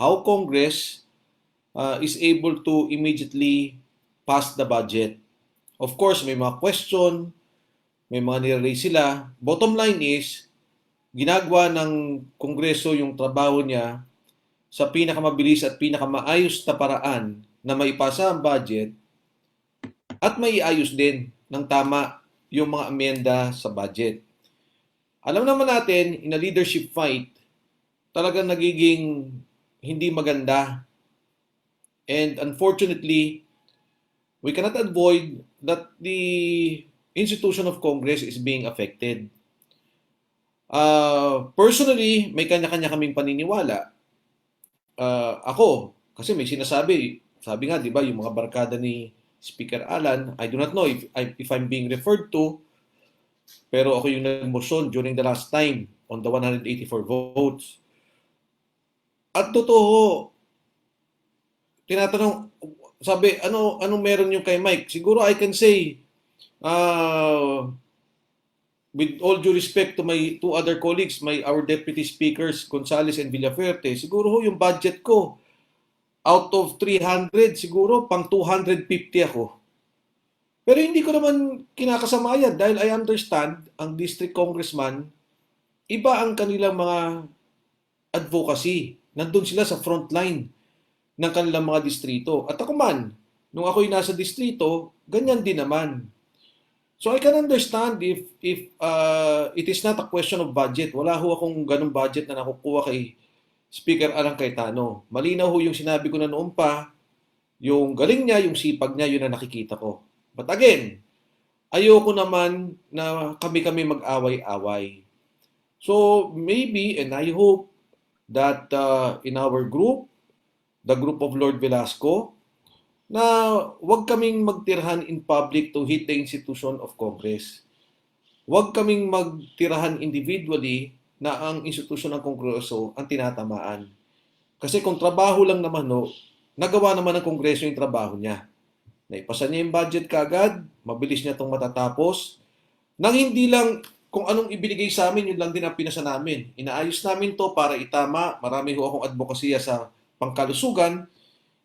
how Congress is able to immediately pass the budget. Of course, may mga question, may mga nire-raise sila. Bottom line is, ginagawa ng Kongreso yung trabaho niya sa pinakamabilis at pinakamaayos na paraan na maipasa ang budget at maiayos din ng tama yung mga amenda sa budget. Alam naman natin, in a leadership fight, talagang nagiging hindi maganda. And unfortunately, we cannot avoid that the institution of Congress is being affected. Personally, may kanya-kanya kaming paniniwala. Ako, kasi may sinasabi, sabi nga, di ba, yung mga barkada ni Speaker Alan, I do not know if I'm being referred to, pero ako yung nag-motion during the last time on the 184 votes. At totoo, tinatanong, sabi, anong meron yung kay Mike? Siguro I can say, with all due respect to my two other colleagues, our deputy speakers, Gonzales and Villafuerte, siguro yung budget ko, out of 300, siguro pang 250 ako. Pero hindi ko naman kinakasama yan dahil I understand ang district congressman, iba ang kanilang mga advocacy. Nandun sila sa front line ng kanilang mga distrito. At ako man, nung ako'y nasa distrito, ganyan din naman. So I can understand if it is not a question of budget. Wala ho akong ganung budget na nakukuha kay Speaker Alan Cayetano. Malinaw ho yung sinabi ko na noon pa, yung galing niya, yung sipag niya, yun na nakikita ko. But again, ayoko naman na kami-kami mag-away-away. So maybe, and I hope that in our group, the group of Lord Velasco, na huwag kaming magtirahan in public to hit the institution of Congress. Huwag kaming magtirahan individually na ang institusyon ng Kongreso ang tinatamaan. Kasi kung trabaho lang naman, no, nagawa naman ng Kongreso yung trabaho niya. Naipasa niya yung budget kaagad, mabilis niya itong matatapos, nang hindi lang kung anong ibinigay sa amin, yun lang din ang pinasa namin. Inaayos namin to para itama. Marami ho akong advokasya sa pangkalusugan.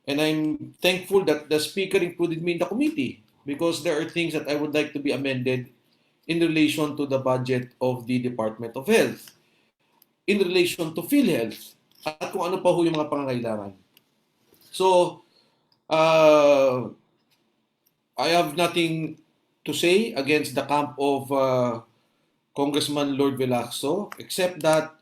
And I'm thankful that the Speaker included me in the committee because there are things that I would like to be amended in relation to the budget of the Department of Health, in relation to PhilHealth, at kung ano pa ho yung mga pangangailangan. So, I have nothing to say against the camp of Congressman Lord Velasco, except that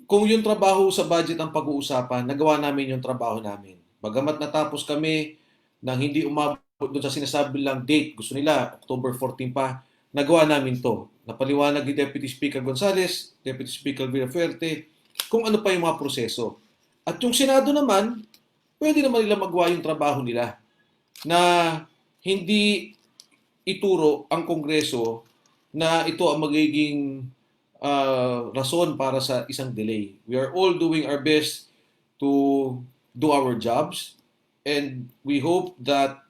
kung yung trabaho sa budget ang pag-uusapan, nagawa namin yung trabaho namin. Bagamat natapos kami nang hindi umabot doon sa sinasabi lang date, gusto nila October 14 pa, nagawa namin to. Napaliwanag ni Deputy Speaker Gonzales, Deputy Speaker Villafuerte, kung ano pa yung mga proseso. At yung Senado naman, pwede naman nila magawa yung trabaho nila na hindi ituro ang Kongreso na ito ang magiging rason para sa isang delay. We are all doing our best to do our jobs and we hope that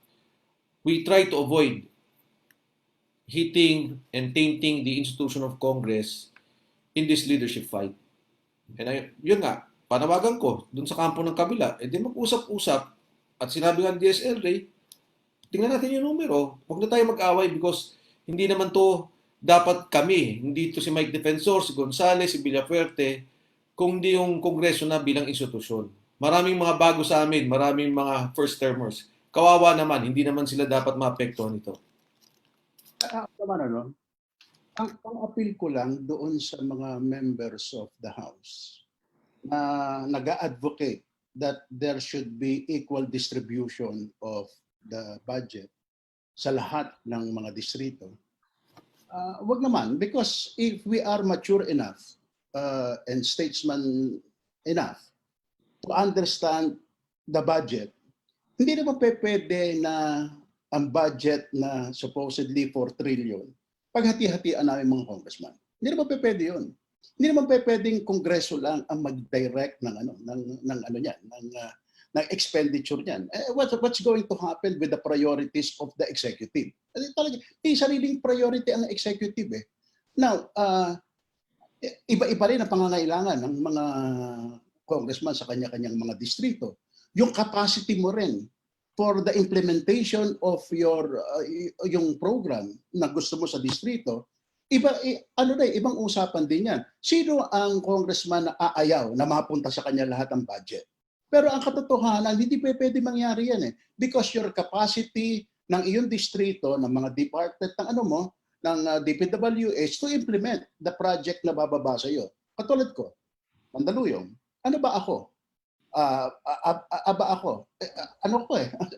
we try to avoid hitting and tainting the institution of Congress in this leadership fight. And yun nga, panawagan ko dun sa kampo ng kabila, di mag-usap-usap at sinabi ng DSLA, tingnan natin yung numero. Huwag na tayo mag-away because hindi naman to dapat kami, hindi to si Mike Depensor, si Gonzales, si Villafuerte, kung di yung Kongreso na bilang institusyon. Maraming mga bago sa amin, maraming mga first-termers. Kawawa naman, hindi naman sila dapat maapektuhan nito. Ang appeal ko lang doon sa mga members of the House na nag-advocate that there should be equal distribution of the budget sa lahat ng mga distrito. Wag naman, because if we are mature enough and statesman enough to understand the budget, hindi naman pwede na ang budget na supposedly 4 trillion, paghati-hatian namin mga congressman. Hindi naman pwede yun. Hindi naman pwedeng kongreso lang ang mag-direct ng expenditure niyan. What's going to happen with the priorities of the executive? Talaga, may sariling priority ang executive Now, iba-iba rin ang pangangailangan ng mga congressman sa kanya-kanyang mga distrito. Yung capacity mo rin for the implementation of your yung program na gusto mo sa distrito, ibang usapan din yan. Sino ang congressman na aayaw na mapunta sa kanya lahat ng budget? Pero ang katotohanan, hindi pwede mangyari yan because your capacity ng iyong distrito, ng mga department ng ng DPWH to implement the project na bababa sa iyo. Katulad ko, Mandaluyong, ano ba ako?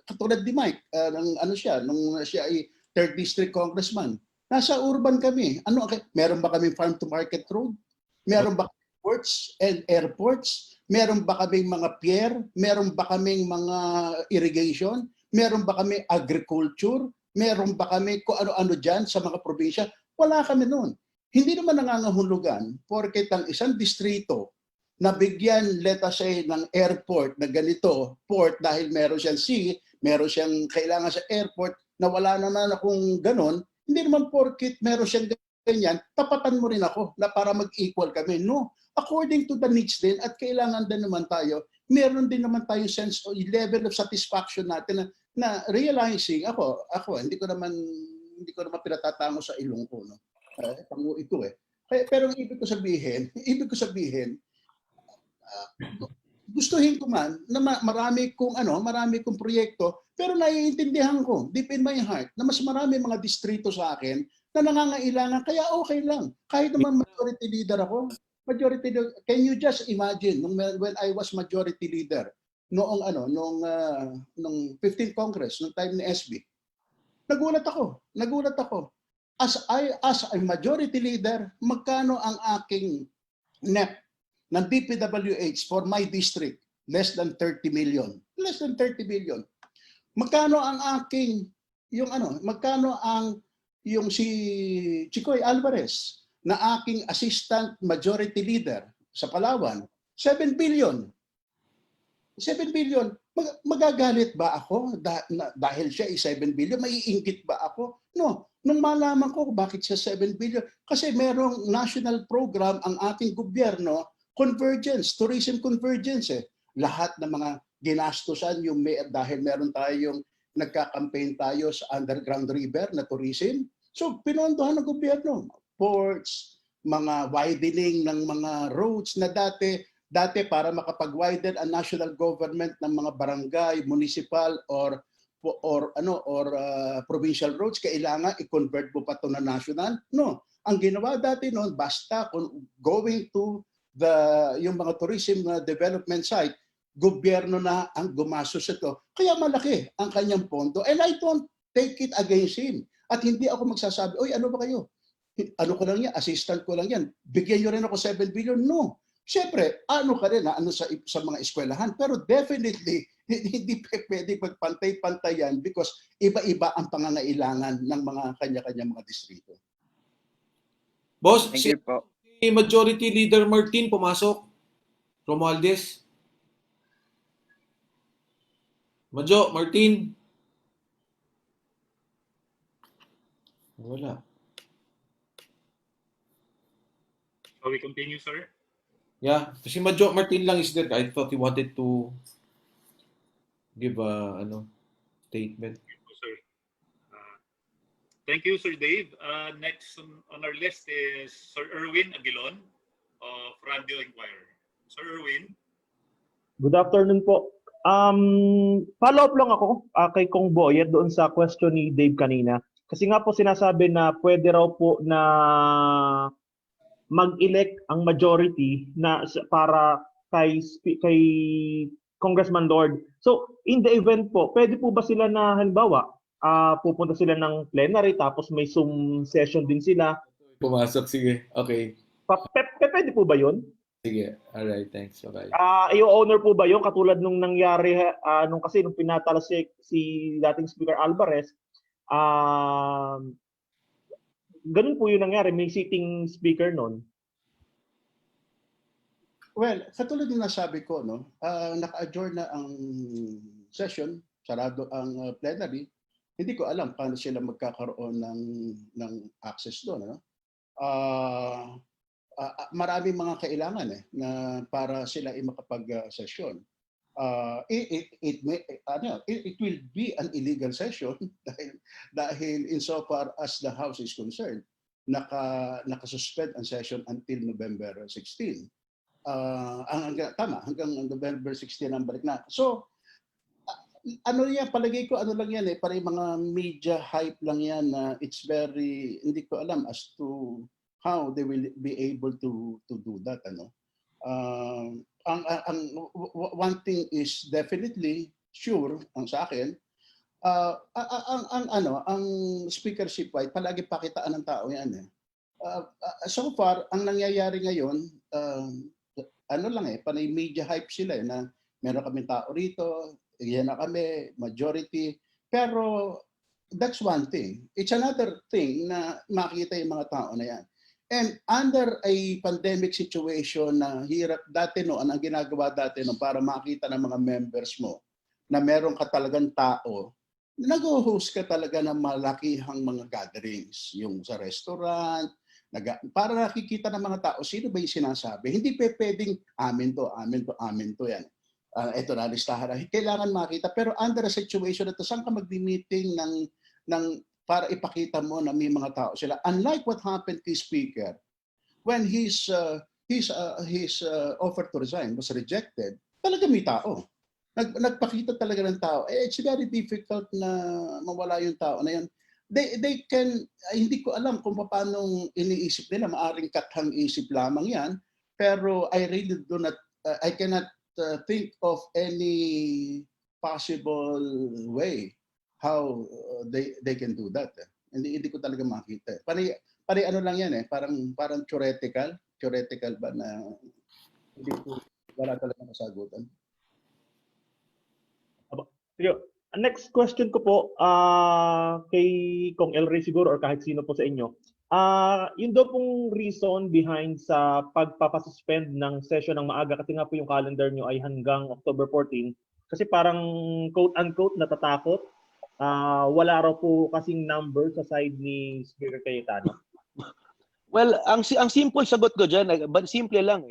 Katulad ni Mike, nung siya ay 3rd District Congressman. Nasa urban kami. Meron ba kaming farm to market road? Meron ba kaming ports and airports? Meron ba kaming mga pier? Meron ba kaming mga irrigation? Meron ba kami agriculture? Meron ba kami kung ano-ano dyan sa mga probinsya? Wala kami noon. Hindi naman nangangahulugan porket ang isang distrito na bigyan, let us say, ng airport na ganito, port dahil meron siyang sea, meron siyang kailangan sa airport na wala naman akong ganon, hindi naman porket meron siyang ganyan, tapatan mo rin ako na para mag-equal kami. No, according to the needs din at kailangan din naman tayo, meron din naman tayo sense o level of satisfaction natin na realizing ako hindi ko naman pinatatango sa ilong ko, no. Pango ito pero ibig ko sabihin gustuhin ko man na marami kong proyekto, pero naiintindihan ko deep in my heart na mas marami mga distrito sa akin na nangangailangan, kaya okay lang. Kahit naman majority leader ako, can you just imagine when I was majority leader noong nung 15th Congress, nung time ni SB, nagulat ako. As a majority leader, magkano ang aking net ng DPWH for my district? Less than 30 million. Less than 30 million. Magkano ang aking, magkano ang yung si Chicoy Alvarez na aking assistant majority leader sa Palawan? 7 billion. 7 billion. Magagalit ba ako dahil siya ay 7 billion? Maiinggit ba ako? No. Nung malaman ko bakit siya 7 billion, kasi merong national program ang ating gobyerno, convergence, tourism convergence. Lahat ng mga ginastusan dahil meron tayong nagka-campaign tayo sa underground river na tourism. So pinondohan ng gobyerno, ports, mga widening ng mga roads na dati para makapag-widen ang national government ng mga barangay, municipal or provincial roads, kailangan i-convert mo pa ito na national? No. Ang ginawa dati noon, basta going to yung mga tourism development site, gobyerno na ang gumastos ito. Kaya malaki ang kanyang pondo. And I don't take it against him. At hindi ako magsasabi, oy, ano ba kayo? Ano ko lang yan, assistant ko lang yan. Bigyan nyo rin ako 7 billion. No. Siyempre, ka rin sa mga eskwelahan. Pero definitely, hindi pwede magpantay-pantayan because iba-iba ang pangangailangan ng mga kanya-kanya mga distrito. Boss, Thank you po. si Majority Leader Martin pumasok. Romualdez. Martin. Wala. Shall we continue, sir? Yeah, si Martin lang is there. I thought he wanted to give a statement. Sir. Thank you, Sir Dave. Next on our list is Sir Erwin Aguilon of Radio Inquirer. Sir Erwin. Good afternoon po. Follow up lang ako kay Kong Boyet doon sa question ni Dave kanina. Kasi nga po sinasabi na pwede raw po na mag-elect ang majority na para kay Congressman Lord. So, in the event po, pwede po ba sila na halimbawa, pupunta sila ng plenary tapos may Zoom session din sila? Pumasok, sige. Okay. Pwede po ba yun? Sige. Alright, thanks. Bye-bye. I-honor po ba yun? Katulad nung nangyari, nung pinatala si dating Speaker Alvarez, ganun po yung nangyari. May sitting speaker nun. Well, katulad ng nasabi ko, naka-adjourn na ang session, sarado ang plenary. Hindi ko alam paano sila magkakaroon ng access doon. maraming mga kailangan na para sila ay makapag-session. It will be an illegal session dahil insofar as the House is concerned, nakasuspend ang session until November 16. Hanggang November 16 ang balik na. So, palagay ko lang yan para yung mga media hype lang yan na it's very, hindi ko alam as to how they will be able to do that. One thing is definitely sure ang sa akin, ang speakership ay palagi pakitaan ng tao yan. So far, ang nangyayari ngayon, panay media hype sila na meron kaming tao rito, yan na kami, majority. Pero that's one thing. It's another thing na makita yung mga tao na yan. And under a pandemic situation na hirap dati noon, ang ginagawa dati noon para makita ng mga members mo na meron ka talagang tao, nag-host ka talaga ng malakihang mga gatherings. Yung sa restaurant, para nakikita ng mga tao, sino ba yung sinasabi? Hindi pwedeng amin to yan. Ito na, listahan na. Kailangan makita. Pero under a situation na saan ka mag-meeting para ipakita mo na may mga tao sila. Unlike what happened kay Speaker, when his offer to resign was rejected, talaga may tao. Nagpakita talaga ng tao. It's very difficult na mawala yung tao na yan. They can, hindi ko alam kung paano iniisip nila. Maaring kathang isip lamang yan. Pero I really do not, I cannot think of any possible way how they can do that. Hindi ko talaga makita. Pari ano lang yan parang theoretical ba na hindi ko wala talaga masagutan. Next question ko po kay Kong Elray siguro or kahit sino po sa inyo. Yun daw pong reason behind sa pagpapasuspend ng session ng maaga kasi nga po yung calendar nyo ay hanggang October 14 kasi parang quote-unquote natatakot. Wala raw po kasing number sa side ni Speaker Cayetano. Well, ang simple sagot ko dyan, simple lang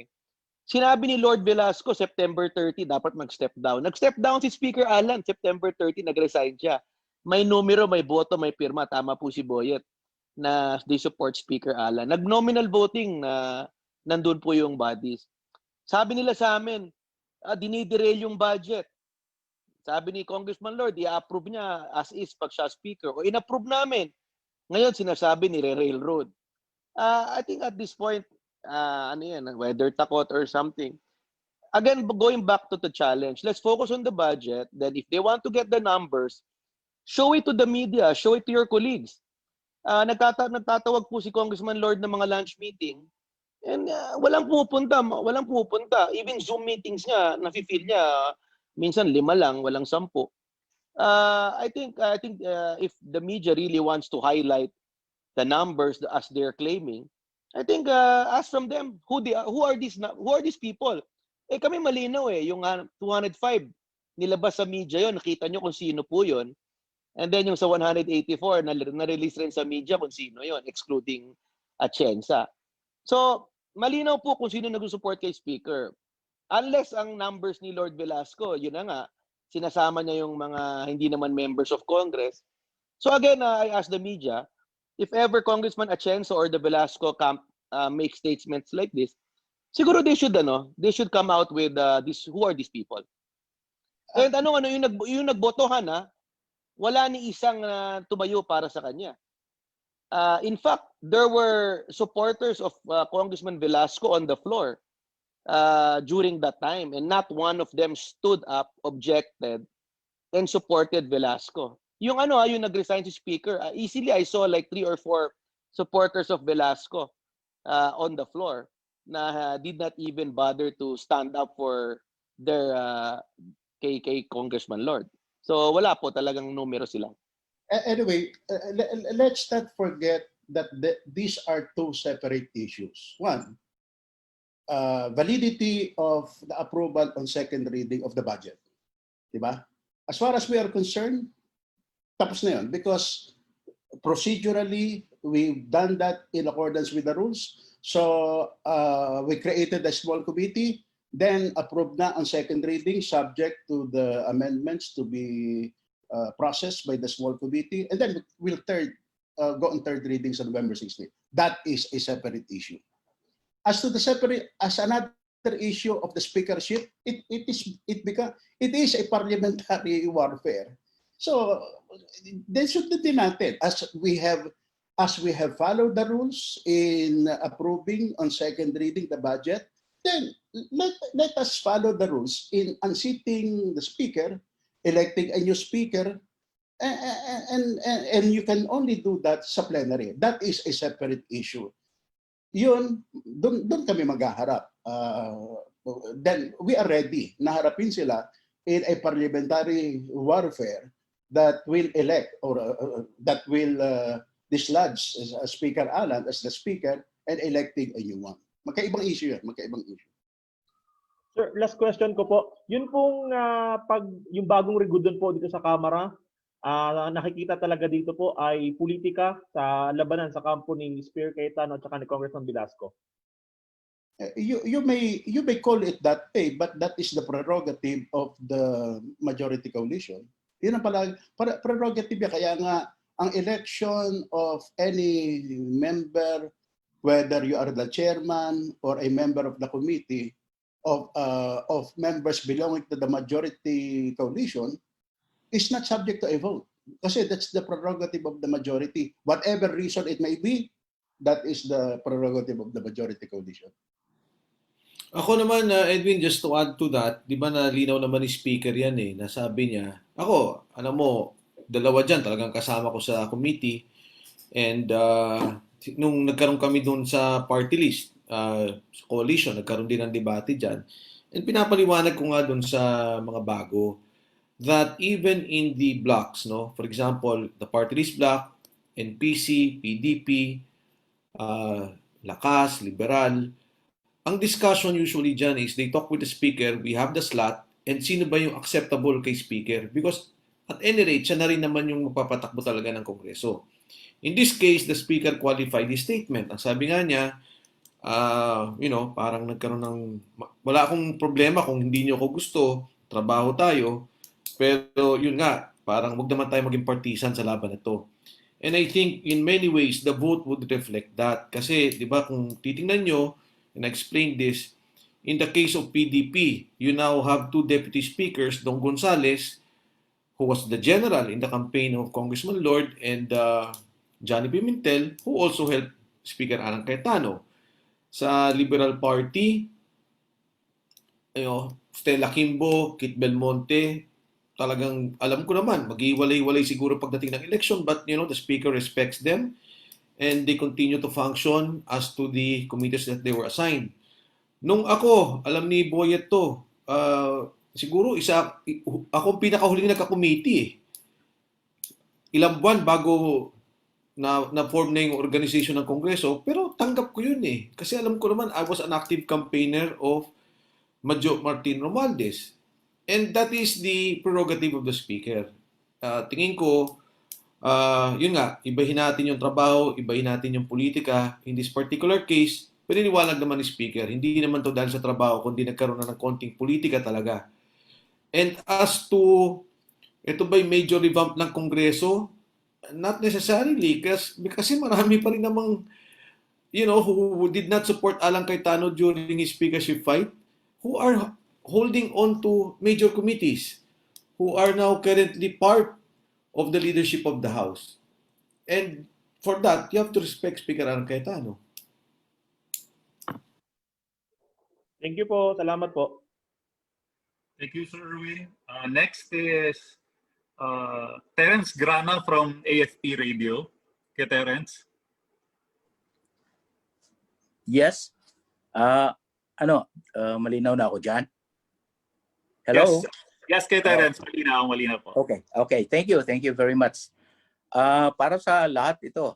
Sinabi ni Lord Velasco, September 30, dapat mag-step down. Nag-step down si Speaker Alan, September 30, nag-resign siya. May numero, may boto, may pirma. Tama po si Boyet na they support Speaker Alan. Nag-nominal voting na nandun po yung bodies. Sabi nila sa amin, diniderail yung budget. Sabi ni Congressman Lord, i-approve niya as is pag siya speaker. O in-approve namin. Ngayon, sinasabi ni railroad. I think at this point, whether takot or something. Again, going back to the challenge, let's focus on the budget. Then if they want to get the numbers, show it to the media, show it to your colleagues. Nagtatawag po si Congressman Lord ng mga lunch meeting and walang pumupunta. Even Zoom meetings niya, nafe-feel niya, minsan 5 lang, walang 10. I think if the media really wants to highlight the numbers as they're claiming, I think ask from them who are these people. Kami malinaw yung 205 nilabas sa media yon, nakita nyo kung sino po yon. And then yung sa 184 na-release rin sa media kung sino yon, excluding Atienza. So malinaw po kung sino nag-support kay Speaker. Unless ang numbers ni Lord Velasco, yun na nga, sinasama niya yung mga hindi naman members of Congress. So again, I ask the media, if ever Congressman Atienza or the Velasco camp make statements like this, siguro they should come out with who are these people. And yung nagbotohan wala ni isang tumayo para sa kanya. In fact, there were supporters of Congressman Velasco on the floor during that time, and not one of them stood up, objected, and supported Velasco. Yung yung nag-resign si Speaker, easily I saw like 3 or 4 supporters of Velasco on the floor na did not even bother to stand up for their kay Congressman Lord. So wala po talagang numero sila. Anyway, let's not forget that these are 2 separate issues. One, validity of the approval on second reading of the budget. Diba? As far as we are concerned, tapos na yun because procedurally we've done that in accordance with the rules. So we created a small committee, then approved na on second reading, subject to the amendments to be processed by the small committee, and then we'll go on third readings on November 16th. That is a separate issue. As to the another issue of the speakership, it is a parliamentary warfare. So they should din natin as we have followed the rules in approving on second reading the budget, then let us follow the rules in unseating the speaker, electing a new speaker, and you can only do that sa plenary. That is a separate issue. Yun, doon kami maghaharap. Then we are ready na harapin sila in a parliamentary warfare that will elect or that will dislodge Speaker Alan as the speaker and electing a new one. Magkaibang issue yan, magkaibang issue. Sir, last question ko po. Yun pong yung bagong regudon po dito sa Kamara, nakikita talaga dito po ay politika sa labanan sa kampo ni Speaker Cayetano at saka ni Congressman Velasco. You may call it that way, but that is the prerogative of the majority coalition. Yun ang prerogative niya. Kaya nga, ang election of any member, whether you are the chairman or a member of the committee, of members belonging to the majority coalition, is not subject to a vote. Kasi that's the prerogative of the majority. Whatever reason it may be, that is the prerogative of the majority coalition. Ako naman, Edwin, just to add to that, di ba nalinaw naman ni Speaker yan nasabi niya, ako, alam mo, dalawa dyan talagang kasama ko sa committee, and nung nagkaroon kami doon sa party list, sa coalition, nagkaroon din ng debate dyan, and pinapaliwanag ko nga doon sa mga bago, that even in the blocks, no, for example, the party list block, NPC, PDP, Lakas, Liberal, ang discussion usually dyan is they talk with the speaker, we have the slot, and sino ba yung acceptable kay speaker? Because at any rate, siya na rin naman yung magpapatakbo talaga ng Kongreso. In this case, the speaker qualified his statement. Ang sabi nga niya, parang nagkaroon ng, wala akong problema kung hindi niyo ako gusto, trabaho tayo, pero yun nga, parang wag naman tayo maging partisan sa laban na to. And I think in many ways, the vote would reflect that. Kasi, di ba, kung titingnan nyo, and I explained this, in the case of PDP, you now have two deputy speakers, Don Gonzales, who was the general in the campaign of Congressman Lord, and Johnny Pimentel, who also helped Speaker Alan Cayetano. Sa Liberal Party, Stella Kimbo, Kit Belmonte, talagang alam ko naman, mag-iwalay-walay siguro pagdating ng election, but the speaker respects them and they continue to function as to the committees that they were assigned. Nung ako, alam ni Boyet to, siguro ako pinakahuling nagka-committee. Ilang buwan bago na-form na yung organization ng Kongreso, pero tanggap ko yun Kasi alam ko naman, I was an active campaigner of Majo Martin Romualdez. And that is the prerogative of the speaker. Tingin ko, yun nga, ibahin natin yung trabaho, ibahin natin yung politika. In this particular case, pininiwalag naman ni speaker, hindi naman to dahil sa trabaho, kundi nagkaroon na ng konting politika talaga. And as to, ito ba'y major revamp ng Kongreso? Not necessarily, kasi marami pa rin namang, who did not support Alan Cayetano during his speakership fight, who are holding on to major committees, who are now currently part of the leadership of the House. And for that, you have to respect Speaker Alan Cayetano. Thank you po. Salamat po. Thank you, Sir Erwin. Next is Terence Grana from AFP Radio. Okay, Terence. Yes. Malinaw na ako dyan? Hello? Yes, kay Terence. Malinaw po. Okay. Thank you very much. Para sa lahat ito,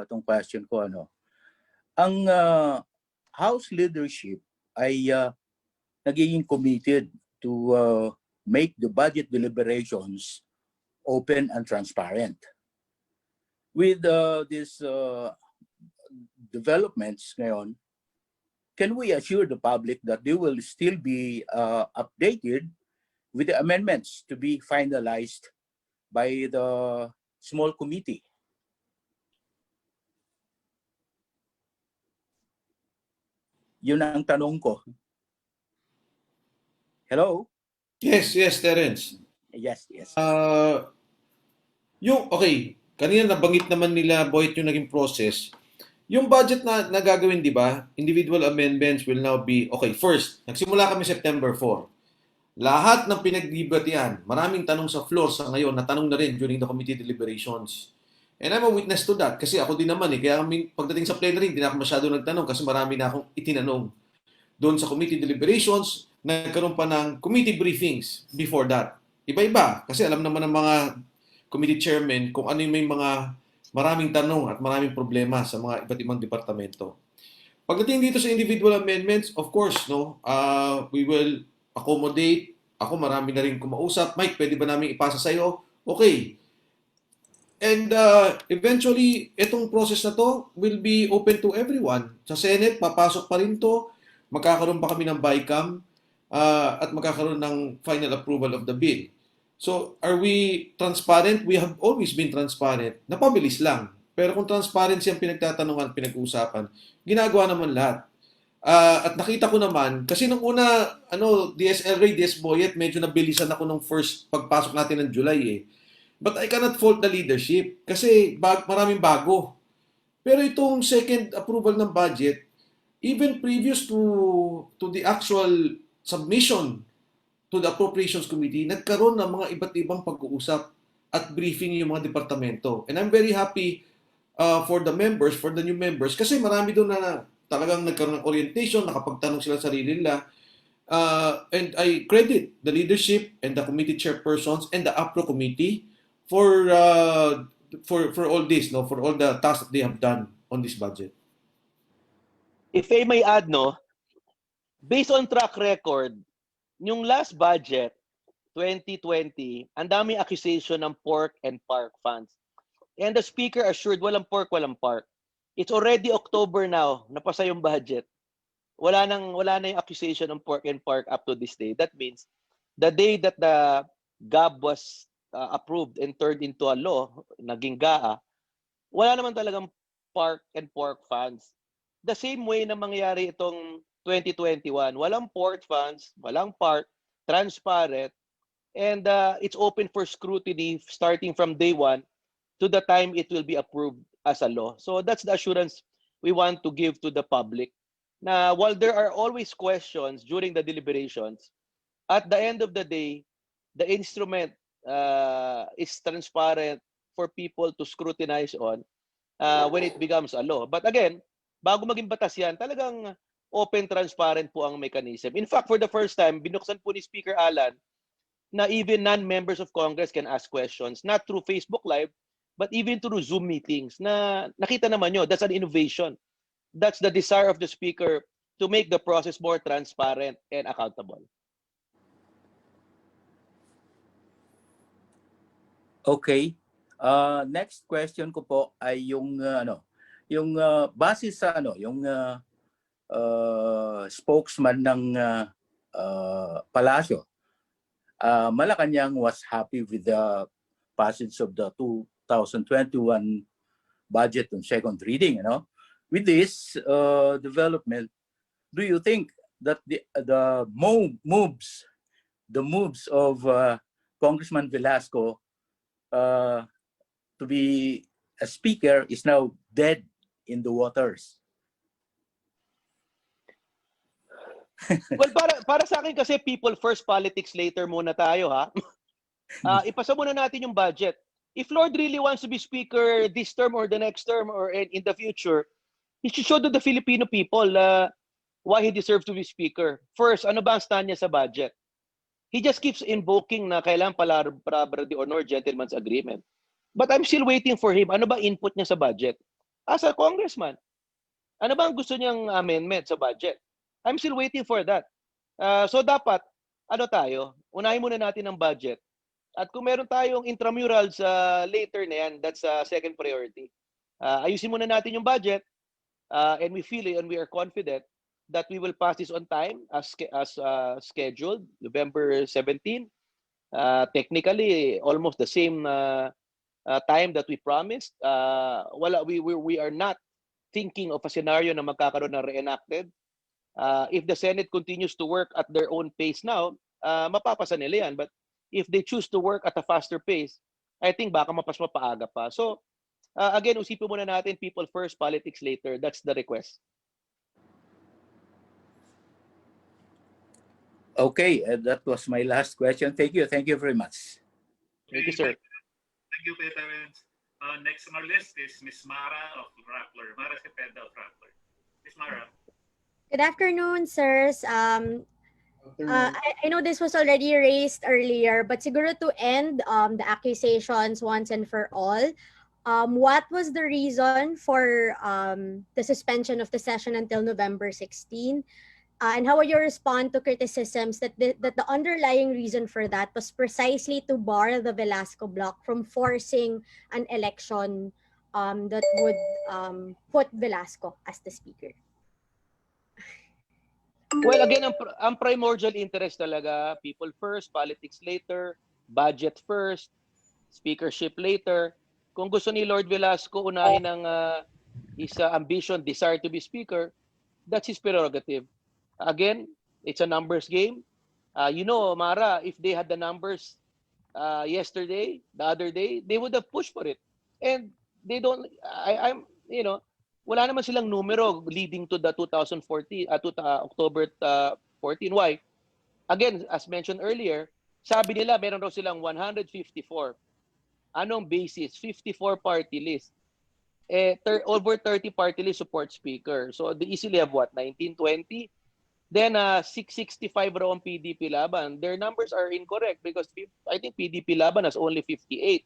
itong question ko, ang House leadership ay nagiging committed to make the budget deliberations open and transparent. with these developments ngayon, can we assure the public that they will still be updated with the amendments to be finalized by the small committee? Yun ang tanong ko. Hello? Yes, Terence. Yes, yes. Okay, kanina nabanggit naman nila Boyd yung naging process. Yung budget na gagawin, di ba? Individual amendments will now be, okay, first, nagsimula kami September 4. Lahat ng pinagdibatian, maraming tanong sa floor sa ngayon, natanong na rin during the committee deliberations. And I'm a witness to that kasi ako din naman kaya pagdating sa plenary, hindi na ako masyado nagtanong kasi marami na akong itinanong. Doon sa committee deliberations, nagkaroon pa ng committee briefings before that. Iba-iba kasi alam naman ng mga committee chairman kung ano yung may mga maraming tanong at maraming problema sa mga iba't ibang departamento. Pagdating dito sa individual amendments, of course, we will accommodate. Ako marami na rin kumausap. Mike, pwede ba namin ipasa sa'yo? Okay. And eventually, itong process na to will be open to everyone. Sa Senate, papasok pa rin to. Magkakaroon pa kami ng BICAM at magkakaroon ng final approval of the bill. So, are we transparent? We have always been transparent. Napabilis lang. Pero kung transparency ang pinagtatanungan, pinag-uusapan, ginagawa naman lahat. At nakita ko naman, kasi nung una, DSL Ray, DS Boyet, medyo nabilisan ako nung first pagpasok natin ng July But I cannot fault the leadership kasi maraming bago. Pero itong second approval ng budget, even previous to the actual submission to the Appropriations Committee, nagkaroon ng mga iba't ibang pag-uusap at briefing yung mga departamento. And I'm very happy for the members, for the new members, kasi marami doon na talagang nagkaroon ng orientation, nakapagtanong sila sa sarili nila. And I credit the leadership and the committee chairpersons and the APRO committee for all this, for all the tasks that they have done on this budget. If I may add, based on track record, yung last budget, 2020, ang daming accusation ng pork and park funds. And the speaker assured walang pork, walang park. It's already October now, napasa yung budget. Wala na yung accusation ng pork and park up to this day. That means the day that the GAB was approved and turned into a law, naging GAA, wala naman talagang park and pork funds. The same way na mangyari itong 2021, walang pork funds, walang park, transparent, and it's open for scrutiny starting from day one to the time it will be approved as a law. So that's the assurance we want to give to the public. Now, while there are always questions during the deliberations, at the end of the day, the instrument is transparent for people to scrutinize on when it becomes a law. But again, bago maging batas yan, talagang open, transparent po ang mechanism. In fact, for the first time, binuksan po ni Speaker Alan na even non-members of Congress can ask questions, not through Facebook Live, but even through Zoom meetings. Na nakita naman nyo, that's an innovation. That's the desire of the Speaker to make the process more transparent and accountable. Okay. Next question ko po ay yung base sa yung spokesman ng Palasyo. Malacanang was happy with the passage of the 2021 budget on second reading, With this development, do you think that the moves of Congressman Velasco to be a speaker is now dead in the waters? Well, para sa akin kasi people first, politics later muna tayo, ha? Ipasa muna natin yung budget. If Lord really wants to be speaker this term or the next term or in the future, he should show to the Filipino people why he deserves to be speaker. First, ano ba ang stand niya sa budget? He just keeps invoking na kailangan palabra de honor, gentleman's agreement. But I'm still waiting for him. Ano ba input niya sa budget? As a congressman, ano ba ang gusto niyang amendment sa budget? I'm still waiting for that. So dapat, unahin muna natin ang budget. At kung meron tayong intramurals later na yan, that's second priority. Ayusin muna natin yung budget, and we feel and we are confident that we will pass this on time as scheduled, November 17. Technically, almost the same time that we promised. We are not thinking of a scenario na magkakaroon ng reenacted. If the Senate continues to work at their own pace now, mapapasa nila yan. But if they choose to work at a faster pace, I think baka mapaaga pa. So, again, usipin muna natin people first, politics later. That's the request. Okay, that was my last question. Thank you very much. Thank you, sir. Thank you, Terence. Next on our list is Ms. Mara of Rappler. Mara Cepeda of Rappler. Ms. Mara. Good afternoon, sirs. I know this was already raised earlier, but siguro to end the accusations once and for all, what was the reason for the suspension of the session until November 16? And how will you respond to criticisms that the underlying reason for that was precisely to bar the Velasco bloc from forcing an election that would put Velasco as the speaker? Well, again, ang primordial interest talaga, people first, politics later, budget first, speakership later. Kung gusto ni Lord Velasco unahin ng his ambition, desire to be speaker, that's his prerogative. Again, it's a numbers game. Mara, if they had the numbers yesterday, the other day, they would have pushed for it. And they don't, wala naman silang numero leading to the 2014, October 14. Why? Again, as mentioned earlier, sabi nila meron daw silang 154. Anong basis? 54 party list. Over 30 party list support speaker. So they easily have what? 19, 20? Then 665 raw ang PDP Laban. Their numbers are incorrect because I think PDP Laban has only 58.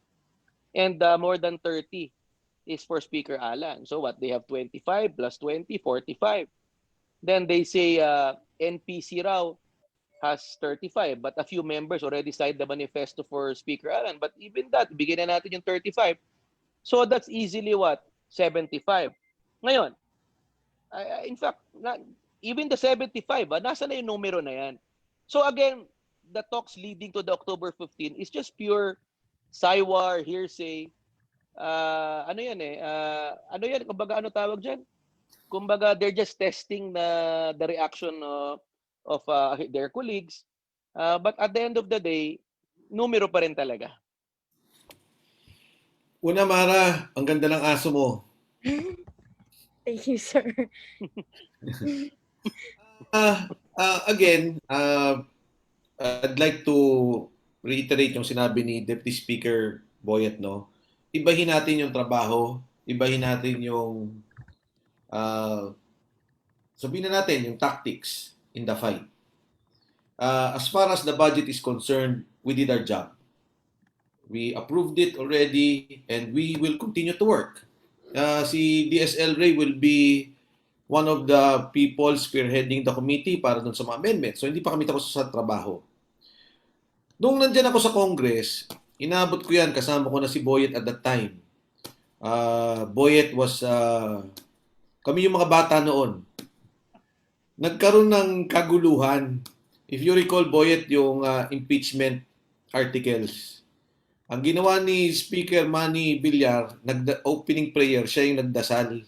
And more than 30 is for Speaker Alan. So what? They have 25 plus 20, 45. Then they say NPC raw has 35, but a few members already signed the manifesto for Speaker Alan. But even that, bigyan na natin yung 35. So that's easily what? 75. Ngayon, in fact, even the 75, nasa na yung numero na yan. So again, the talks leading to the October 15 is just pure saywar, hearsay. Kumbaga ano tawag dyan? Kumbaga they're just testing the reaction of their colleagues. But at the end of the day, numero pa rin talaga. Una, Mara, ang ganda ng aso mo. Thank you, sir. Again, I'd like to reiterate yung sinabi ni Deputy Speaker Boyet, no? Ibahin natin yung trabaho, ibahin natin yung sabihin na natin yung tactics in the fight. As far as the budget is concerned, we did our job. We approved it already and we will continue to work. Si DSL Ray will be one of the people spearheading the committee para dun sa mga amendments. So hindi pa kami tapos sa trabaho. Nung nandyan ako sa Congress, inabot ko yan, kasama ko na si Boyet at that time. Boyet was, kami yung mga bata noon. Nagkaroon ng kaguluhan. If you recall, Boyet, yung impeachment articles. Ang ginawa ni Speaker Manny Villar, opening prayer, siya yung nagdasal.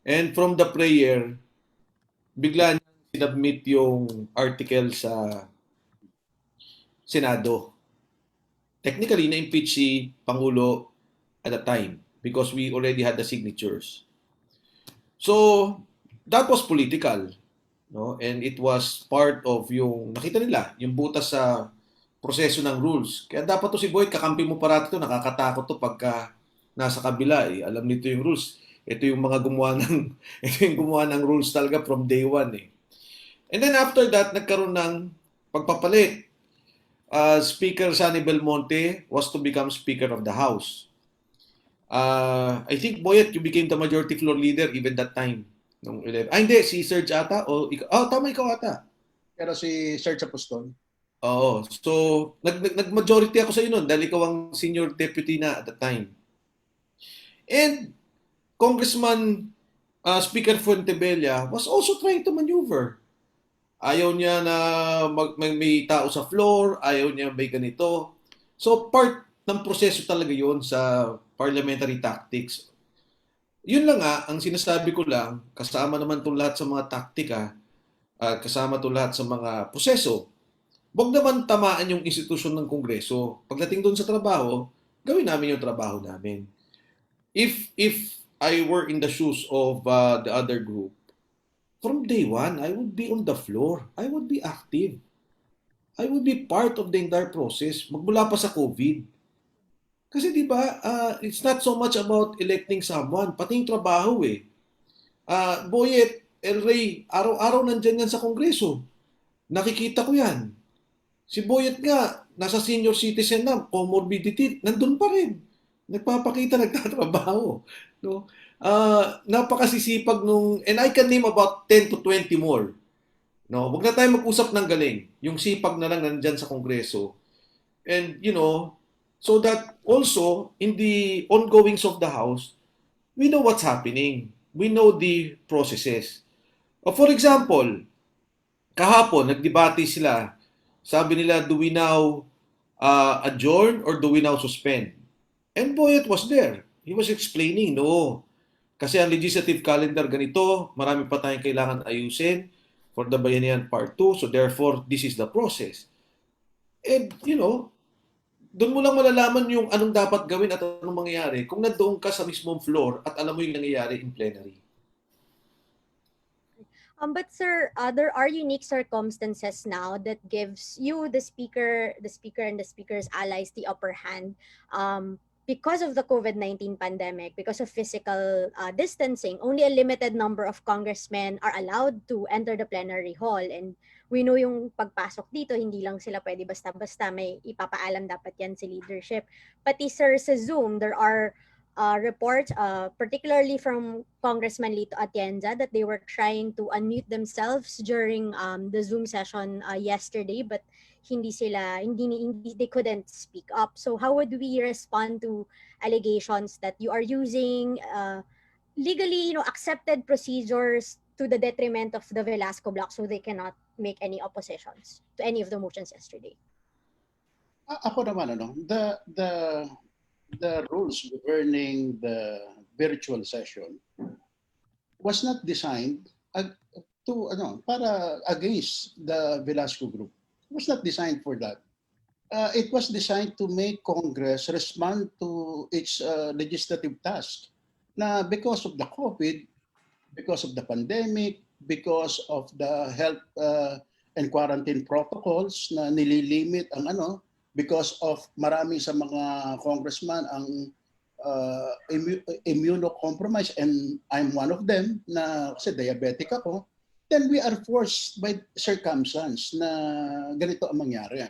And from the prayer, bigla niya sinubmit yung article sa Senado. Technically, na-impeach si Pangulo at the time because we already had the signatures. So, that was political. No? And it was part of yung, nakita nila, yung butas sa proseso ng rules. Kaya dapat to si Boyd, kakampi mo parati to, nakakatakot to pagka nasa kabila. Alam nito yung rules. Ito yung mga gumawa ng rules talaga from day one. And then after that, nagkaroon ng pagpapalit. Speaker Sani Belmonte was to become Speaker of the House. I think, Boyet, you became the majority floor leader even that time. Hindi, si Serge ata? Tama, ikaw ata. Pero si Serge Apostol. Oo. So, nag-majority ako sa iyo noon dahil ikaw ang senior deputy na at the time. And Congressman Speaker Fuentebella was also trying to maneuver. Ayaw niya na may tao sa floor, ayaw niya may ganito. So part ng proseso talaga yon sa parliamentary tactics. Yun lang ang sinasabi ko lang, kasama naman itong lahat sa mga taktika, kasama itong lahat sa mga proseso. Huwag naman tamaan yung institusyon ng Kongreso. Pagdating doon sa trabaho, gawin namin yung trabaho namin. If I were in the shoes of the other group, from day one, I would be on the floor. I would be active. I would be part of the entire process. Magmula pa sa COVID. Kasi di ba, it's not so much about electing someone, pati yung trabaho eh. Boyet, El Rey, araw-araw nandyan yan sa Kongreso. Nakikita ko yan. Si Boyet nga, nasa senior citizen na, comorbidity, nandun pa rin. Nagpapakita, nagtatrabaho. No? Napakasisipag nung, and I can name about 10 to 20 more. No, wag na tayo mag-usap ng galing. Yung sipag na lang nandyan sa Kongreso. And, so that also, in the ongoings of the House, we know what's happening. We know the processes. For example, kahapon, nagdebate sila. Sabi nila, do we now adjourn or do we now suspend? And Boyet was there. He was explaining, no. Kasi ang legislative calendar ganito, marami pa tayong kailangan ayusin for the Bayanihan Part 2. So therefore, this is the process. And, doon mo lang malalaman yung anong dapat gawin at anong mangyayari kung nandoon ka sa mismong floor at alam mo yung nangyayari in plenary. But sir, there are unique circumstances now that gives you the speaker and the speaker's allies the upper hand. Because of the COVID-19 pandemic, because of physical distancing, only a limited number of congressmen are allowed to enter the plenary hall. And we know yung pagpasok dito, hindi lang sila pwede basta-basta, may ipapaalam dapat yan si leadership. Pati sir, sa Zoom, there are reports, particularly from Congressman Lito Atienza, that they were trying to unmute themselves during the Zoom session yesterday, but hindi they couldn't speak up. So how would we respond to allegations that you are using legally accepted procedures to the detriment of the Velasco block, so they cannot make any oppositions to any of the motions yesterday? Ako naman, the rules governing the virtual session was not designed para against the Velasco group. It was not designed for that. It was designed to make Congress respond to its legislative task. Na because of the COVID, because of the pandemic, because of the health and quarantine protocols na nililimit ang because of marami sa mga congressman ang immunocompromised, and I'm one of them na kasi diabetic ako, then we are forced by circumstance na ganito ang mangyari.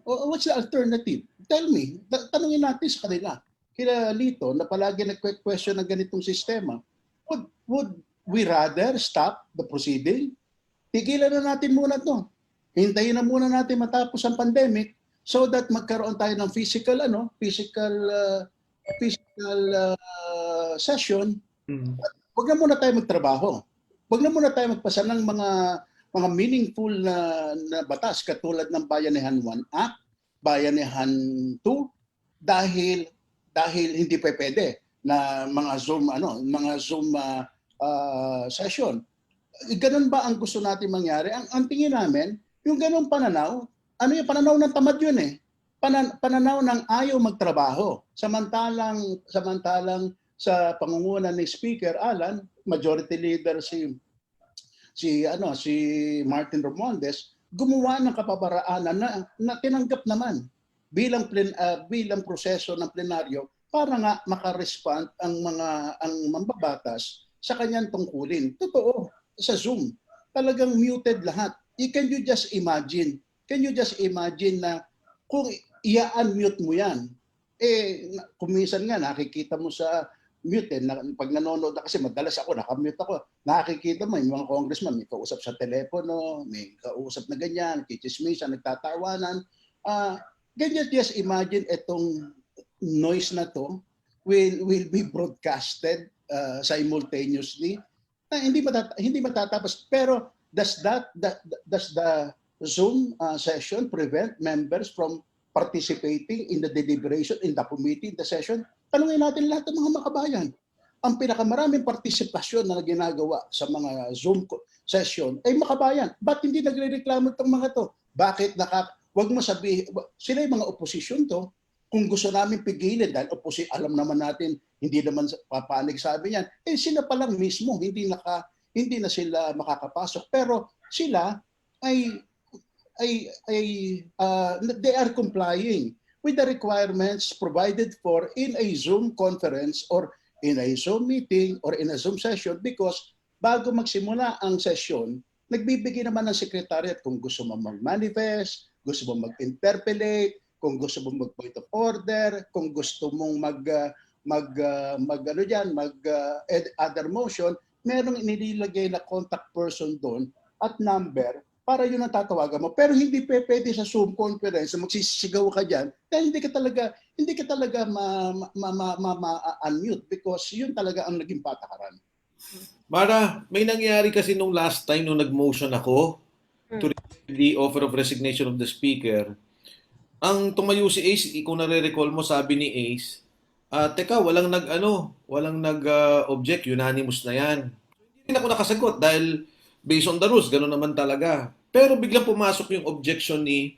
What's the alternative? Tell me, tanungin natin sa kanila. Kila Lito na palagi nag-question ng ganitong sistema, would we rather stop the proceeding? Tigilan na natin muna to. Hintayin na muna natin matapos ang pandemic so that magkaroon tayo ng physical session. Huwag na muna tayo magtrabaho. Huwag na muna tayo magpasa ng mga meaningful na batas katulad ng Bayanihan 1 Act, Bayanihan 2, dahil hindi pa pwede na mga Zoom session. Ganun ba ang gusto natin mangyari? Ang tingin namin, yung ganung pananaw, yung pananaw ng tamad yun eh. Pananaw ng ayaw magtrabaho. Samantalang sa pangunguna ni Speaker Alan, Majority Leader si Martin Romualdez, gumawa ng kapaparaanan na tinanggap naman bilang proseso ng plenaryo para nga makarespond ang mambabatas sa kanyang tungkulin. Totoo, sa Zoom, talagang muted lahat. Can you just imagine na kung i-unmute mo yan, kung minsan nga nakikita mo sa mute eh. Pag nanonood kasi madalas ako, nakamute ako. Nakikita mo, yung mga congressman, may kausap sa telepono, may kausap na ganyan, kichismisa, nagtatawanan. Ganyan, just imagine itong noise na to will be broadcasted simultaneously. Hindi matatapos. Pero does the Zoom session prevent members from participating in the deliberation, in the committee, in the session? Tanungin natin lahat ng mga makabayan. Ang pinakamaraming partisipasyon na ginagawa sa mga Zoom session ay makabayan. Ba't hindi nagre-reklamo itong mga to? Bakit wag mo sabihin, sila yung mga oposisyon to, kung gusto namin pigilin dahil alam naman natin hindi naman papanig sabi niyan, sila pa lang mismo hindi na sila makakapasok, pero sila ay they are complying with the requirements provided for in a Zoom conference or in a Zoom meeting or in a Zoom session, because bago magsimula ang session, nagbibigay naman ng secretariat kung gusto mo mag-manifest, gusto mo mag-interpellate, kung gusto mong mag-point of order, kung gusto mong other motion, merong inilagay na contact person doon at number para yun ang tatawagan mo. Pero hindi pwede sa Zoom conference na magsisigaw ka dyan dahil hindi ka talaga ma-unmute because yun talaga ang naging patakaran. Mara, may nangyari kasi nung last time nung nag-motion ako to the offer of resignation of the speaker. Ang tumayo si Ace, kung nare-recall mo, sabi ni Ace, teka, walang nag-object, unanimous na yan. Hindi ako nakasagot dahil based on the rules, gano'n naman talaga. Pero biglang pumasok yung objection ni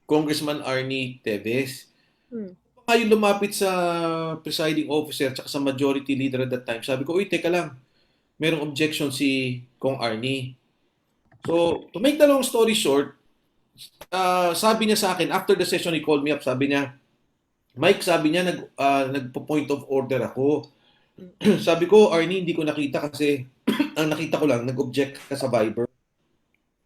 Congressman Arnie Teves. Ngayon lumapit sa presiding officer at sa majority leader at that time, sabi ko, uy, teka lang, merong objection si Kong Arnie. So, to make the long story short, sabi niya sa akin, after the session, he called me up, sabi niya, Mike, sabi niya, nagpo-point of order ako. Sabi ko, Arnie, hindi ko nakita kasi ang nakita ko lang, nag-object ka sa Viber.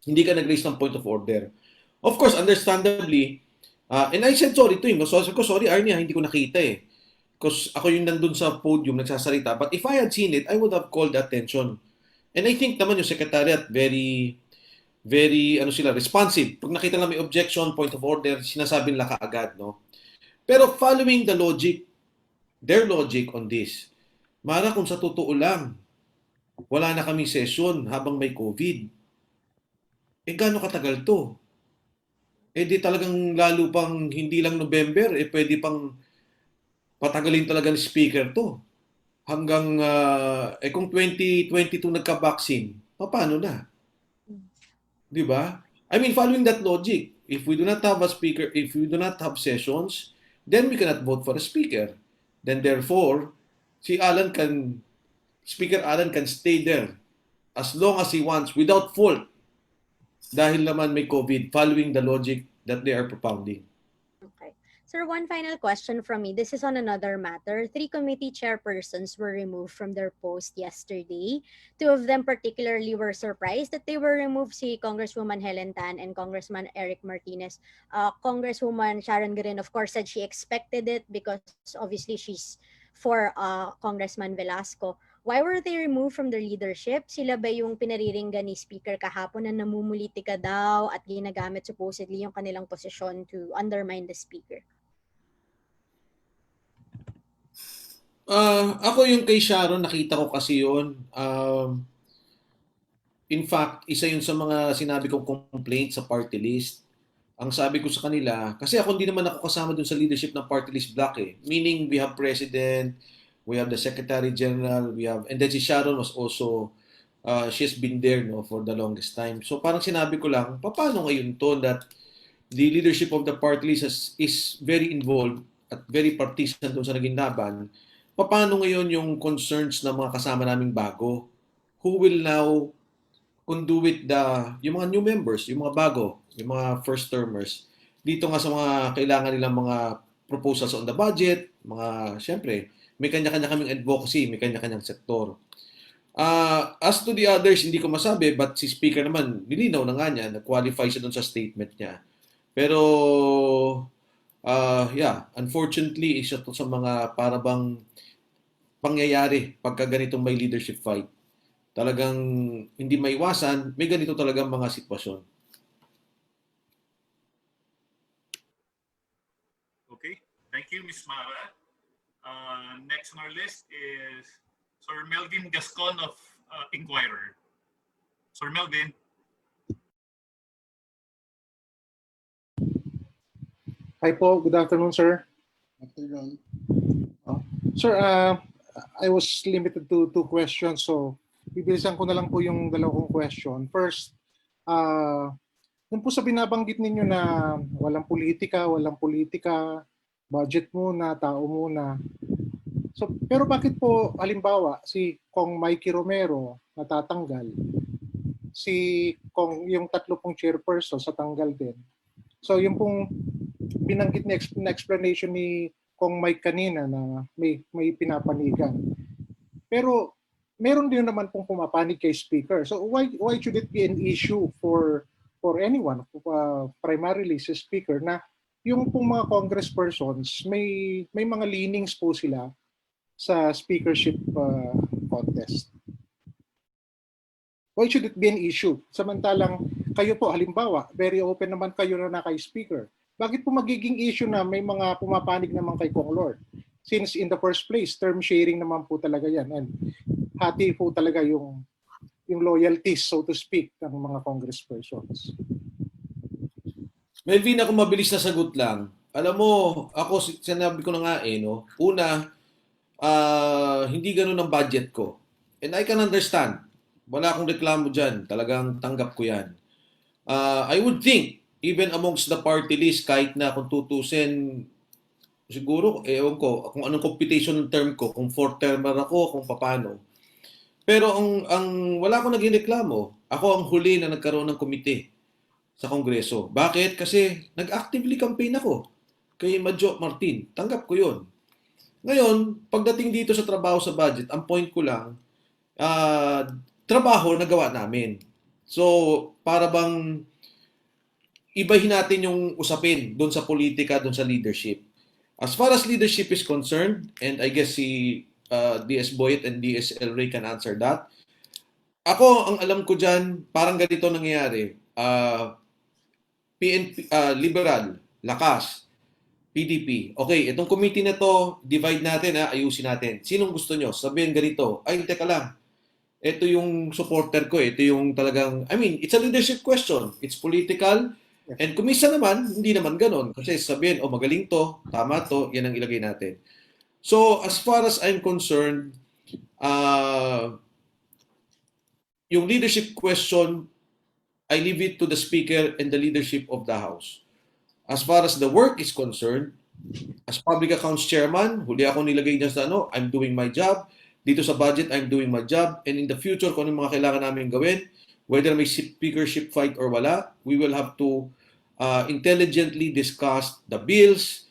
Hindi ka nag-raise ng point of order. Of course, understandably, and I said sorry to him. So, sabi ko, sorry Arnie, hindi ko nakita eh. Because ako yung nandun sa podium, nagsasalita. But if I had seen it, I would have called attention. And I think naman yung secretariat, very responsive. Pag nakita lang may objection, point of order, sinasabi nila kaagad, no? Pero following the logic, their logic on this, Mara, kung sa totoo lang, wala na kaming session habang may COVID. Gaano katagal to? Di talagang lalo pang hindi lang November, pwede pang patagalin talaga ng speaker to. Hanggang, kung 2022 nagka-vaccine, paano na? Di ba? I mean, following that logic, if we do not have a speaker, if we do not have sessions, then we cannot vote for a speaker. Then therefore, Speaker Alan can stay there as long as he wants without fault dahil naman may COVID, following the logic that they are propounding. Okay. Sir, one final question from me. This is on another matter. 3 committee chairpersons were removed from their post yesterday. 2 of them particularly were surprised that they were removed, si Congresswoman Helen Tan and Congressman Eric Martinez. Congresswoman Sharon Green, of course, said she expected it because obviously she's for Congressman Velasco. Why were they removed from their leadership? Sila ba yung pinariringgan ni Speaker kahapon na namumulitika daw at ginagamit supposedly yung kanilang posisyon to undermine the Speaker? Ako yung kay Sharon, nakita ko kasi yun. In fact, isa yun sa mga sinabi kong complaint sa party list. Ang sabi ko sa kanila, kasi ako hindi naman ako kasama dun sa leadership ng party list block eh. Meaning, we have president, we have the Secretary General, and then si Sharon was also, she's been there for the longest time. So parang sinabi ko lang, paano ngayon to that the leadership of the party list is very involved at very partisan doon sa naging laban. Paano ngayon yung concerns ng mga kasama naming bago? Who will now conduit yung mga new members, yung mga bago, yung mga first-termers, dito nga sa mga kailangan nilang mga proposals on the budget, syempre, may kanya-kanya kaming advocacy, may kanya-kanyang sektor. As to the others, hindi ko masabi, but si Speaker naman, nilinaw na nga niya, nag-qualify siya dun sa statement niya. Pero, unfortunately, isa to sa mga parabang pangyayari pagka ganitong may leadership fight. Talagang hindi maiwasan, may ganito talagang mga sitwasyon. Okay. Thank you, Ms. Mara. Next on our list is Sir Melvin Gascon of Inquirer. Sir Melvin. Hi po, good afternoon, sir. Afternoon. Sir, I was limited to 2 questions, so bibilisan ko na lang po yung dalawang question. First, yung po sa binabanggit ninyo na walang politika, budget muna, tao muna. So, pero bakit po, halimbawa, si Kong Mikey Romero natatanggal, si Kong, yung 3 pong chairperson sa tanggal din. So, yung pong binanggit na explanation ni Kong Mike kanina na may pinapanigan. Pero meron din naman pong pumapanig kay speaker. So why should it be an issue for anyone, primarily si speaker, na yung pong mga congresspersons may mga leanings po sila sa speakership contest? Why should it be an issue? Samantalang kayo po, halimbawa, very open naman kayo na kay speaker. Bakit po magiging issue na may mga pumapanig naman kay Kong Lord? Since in the first place, term sharing naman po talaga yan. And hati po talaga yung loyalties, so to speak, ng mga congresspersons. Melvin, ako mabilis na sagot lang. Alam mo, ako sinabi ko na nga no. Una, hindi ganun ang budget ko. And I can understand. Wala akong reklamo dyan. Talagang tanggap ko yan. I would think, even amongst the party list, kahit na kung tutusin, siguro, ewan ko, kung anong computation ng term ko, kung 4-termer ako, kung paano. Pero ang wala akong naging reklamo. Ako ang huli na nagkaroon ng komite sa Kongreso. Bakit? Kasi nag-actively campaign ako kay Madjo Martin. Tanggap ko yun. Ngayon, pagdating dito sa trabaho sa budget, ang point ko lang, trabaho na gawa namin. So, para bang ibahin natin yung usapin doon sa politika, doon sa leadership. As far as leadership is concerned, and I guess si DS Boyet and DS El Rey can answer that. Ako, ang alam ko dyan, parang ganito nangyayari. PNP, Liberal, Lakas, PDP. Okay, itong committee na to, divide natin, ayusin natin. Sinong gusto nyo? Sabihin ganito, ay, teka lang. Ito yung supporter ko, ito yung talagang, I mean, it's a leadership question. It's political. And kung minsan naman, hindi naman ganon. Kasi sabihin, magaling to, tama to, yan ang ilagay natin. So, as far as I'm concerned, yung leadership question, I leave it to the Speaker and the leadership of the House. As far as the work is concerned, as Public Accounts Chairman, huli ako nilagay niya sa I'm doing my job. Dito sa budget, I'm doing my job. And in the future, kung ano mga kailangan namin gawin, whether may speakership fight or wala, we will have to intelligently discuss the bills,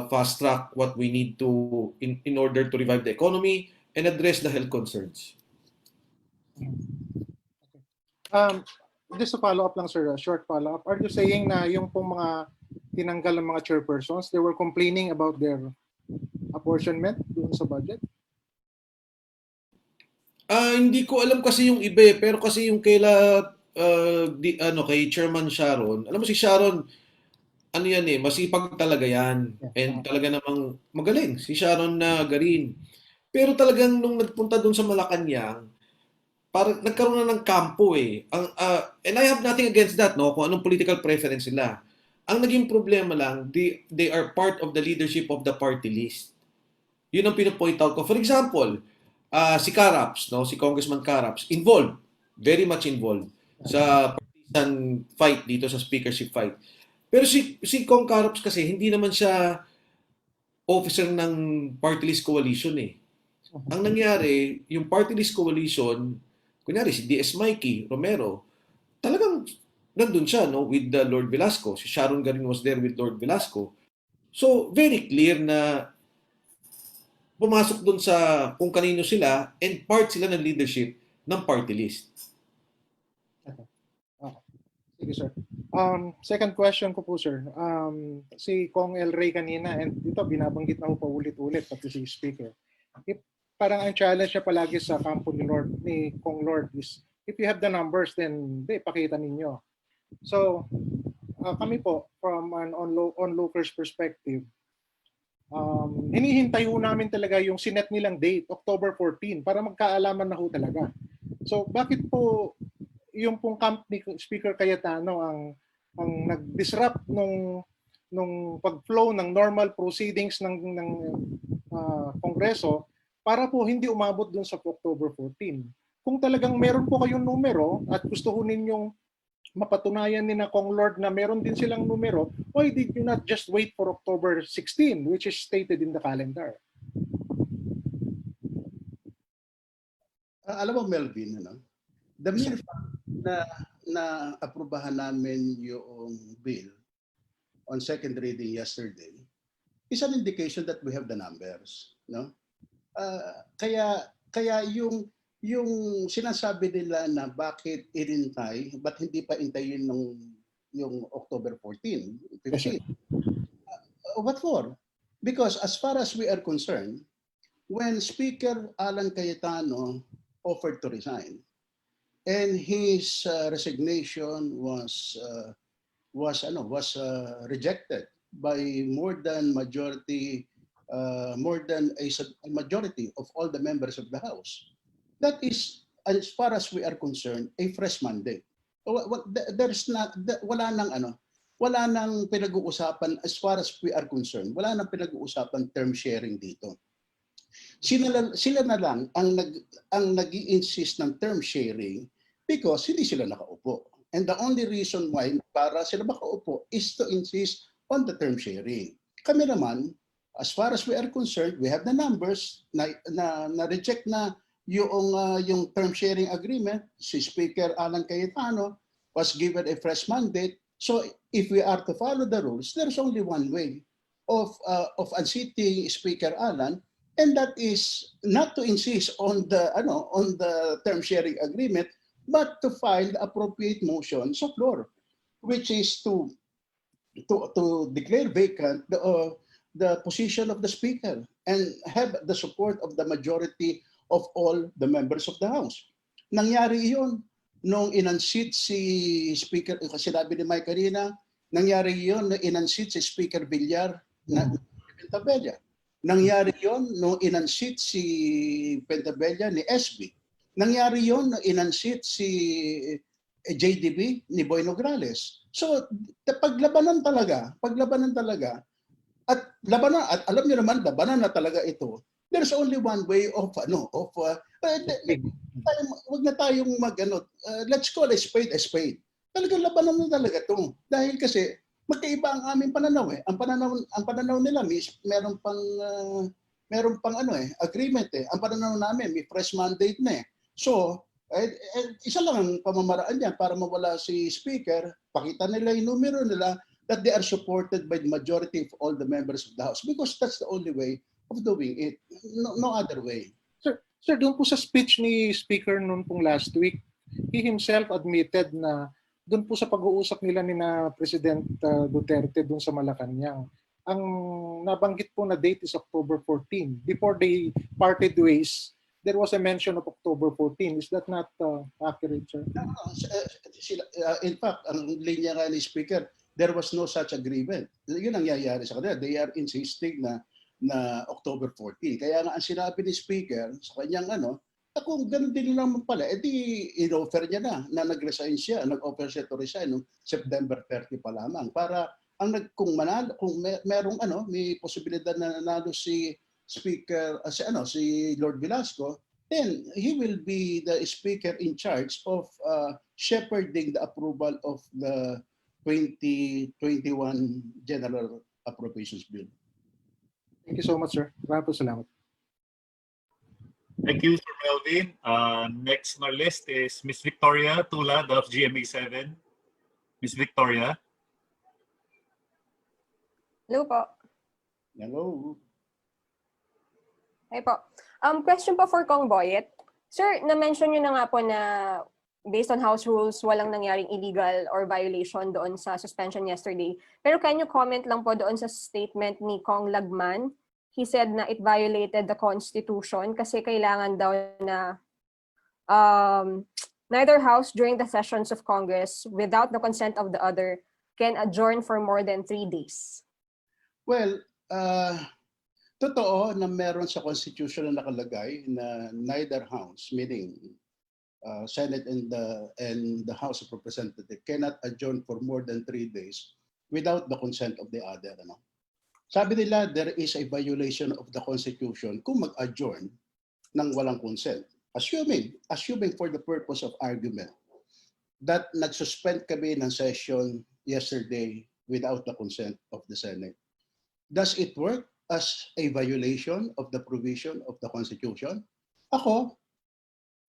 fast track what we need to in order to revive the economy and address the health concerns. Just a follow-up lang, sir, a short follow-up. Are you saying na yung pong mga tinanggal ng mga chairpersons, they were complaining about their apportionment doon sa budget? Hindi ko alam kasi yung iba pero kasi yung kay Chairman Sharon, alam mo si Sharon, ano yan masipag talaga yan. And talaga namang magaling si Sharon na Garin. Pero talagang nung nagpunta doon sa Malacanang, parang nagkaroon na ng kampo and I have nothing against that, no, kung anong political preference nila. Ang naging problema lang, they are part of the leadership of the party list. Yun ang pinapoint out ko. For example, si Caraps, no, si Congressman Caraps, involved, very much involved sa partisan fight dito sa speakership fight. Pero si Kong Caraps kasi hindi naman siya officer ng party list coalition Ang nangyari, yung party list coalition, kunyari si DS Mikey Romero, talagang nandun siya with the Lord Velasco. Si Sharon Garin was there with Lord Velasco. So, very clear na pumasok dun sa kung kanino sila and part sila ng leadership ng party list. Okay. Sige, sir. Second question ko po, sir. Si Kong El Rey kanina, and ito binabanggit na po paulit-ulit pati si Speaker. parang ang challenge niya palagi sa kampo ni Kong Lord is if you have the numbers, then pakita ninyo. So, kami po, from an onlookers perspective, hinihintay ho namin talaga yung sinet nilang date, October 14, para magkaalaman na ho talaga. So, bakit po yung pong camp ni Speaker Cayetano ang nag-disrupt nung pag-flow ng normal proceedings ng Kongreso para po hindi umabot dun sa October 14. Kung talagang meron po kayong numero at gusto ho ninyong mapatunayan ni na Kong Lord na meron din silang numero, why did you not just wait for October 16, which is stated in the calendar? Alam mo, Melvin, the mere fact na aprubahan namin yung bill on second reading yesterday is an indication that we have the numbers, no? Kaya yung sinasabi nila na bakit inintay, ba't hindi pa intayin yung October 14, 15? What for? Because as far as we are concerned, when Speaker Alan Cayetano offered to resign, and his resignation was rejected by more than a majority of all the members of the House. That is, as far as we are concerned, a fresh mandate. Wala nang pinag-uusapan as far as we are concerned. Wala nang pinag-uusapan term sharing dito. Sila na lang ang nag-i-insist ng term sharing because hindi sila nakaupo. And the only reason why para sila makaupo is to insist on the term sharing. Kami naman, as far as we are concerned, we have the numbers na reject na yung term sharing agreement. Si Speaker Alan Cayetano was given a fresh mandate. So if we are to follow the rules, there's only one way of unseating Speaker Alan, and that is not to insist on the term sharing agreement, but to file the appropriate motion sa floor, which is to declare vacant the position of the Speaker and have the support of the majority of all the members of the House. Nangyari iyon nung inunseat si Speaker, sinabi ni Mike kanina, nangyari iyon nung inunseat si Speaker Villar na Pentabella. Nangyari iyon nung inunseat si Pentabella ni SB. Nangyari iyon nung inunseat si JDB ni Boy Nograles. So, paglabanan talaga, at alam niyo naman, labanan na talaga ito. There's only one way of wag na tayong let's call a spade a spade. Talagang labanan na talaga ito. Dahil kasi magkaiba ang aming pananaw eh. Ang pananaw nila meron pang agreement eh. Ang pananaw namin may fresh mandate na eh. So, isa lang ang pamamaraan niya para mawala si Speaker, pakita nila yung numero nila that they are supported by the majority of all the members of the House because that's the only way of doing it. No other way. Sir, doon po sa speech ni Speaker noon pong last week, he himself admitted na doon po sa pag-uusap nila ni na President Duterte doon sa Malacanang, ang nabanggit po na date is October 14. Before they parted ways, there was a mention of October 14. Is that not accurate, sir? In fact, ang linya nga ni Speaker, there was no such agreement. Yun ang nangyayari sa kanila. They are insisting na October 14. Kaya nga ang sinabi ni Speaker sa kanyang kung ganun din naman pala, edi in-offer niya na nag-resign siya, nag-offer siya to resign noong September 30 pa lamang para kung merong may posibilidad na nanalo si Speaker si Lord Velasco, then he will be the Speaker in charge of shepherding the approval of the 2021 General Appropriations Bill. Thank you so much, sir. Maraming po salamat. Thank you, Sir Melvin. Next on our list is Ms. Victoria Tulad of GMA7. Ms. Victoria. Hello po. Hello. Hi po. Question po for Kong Boyet. Sir, na-mention nyo na nga po na based on House rules, walang nangyaring illegal or violation doon sa suspension yesterday. Pero can you comment lang po doon sa statement ni Kong Lagman he said na it violated the Constitution kasi kailangan daw na neither house during the sessions of Congress without the consent of the other can adjourn for more than 3 days. Well, totoo na meron sa Constitution na nakalagay na neither house, meaning Senate and the House of Representatives cannot adjourn for more than 3 days without the consent of the other. Ano? Sabi nila, there is a violation of the Constitution kung mag-adjourn ng walang consent. Assuming for the purpose of argument that nag-suspend kami ng session yesterday without the consent of the Senate. Does it work as a violation of the provision of the Constitution? Ako,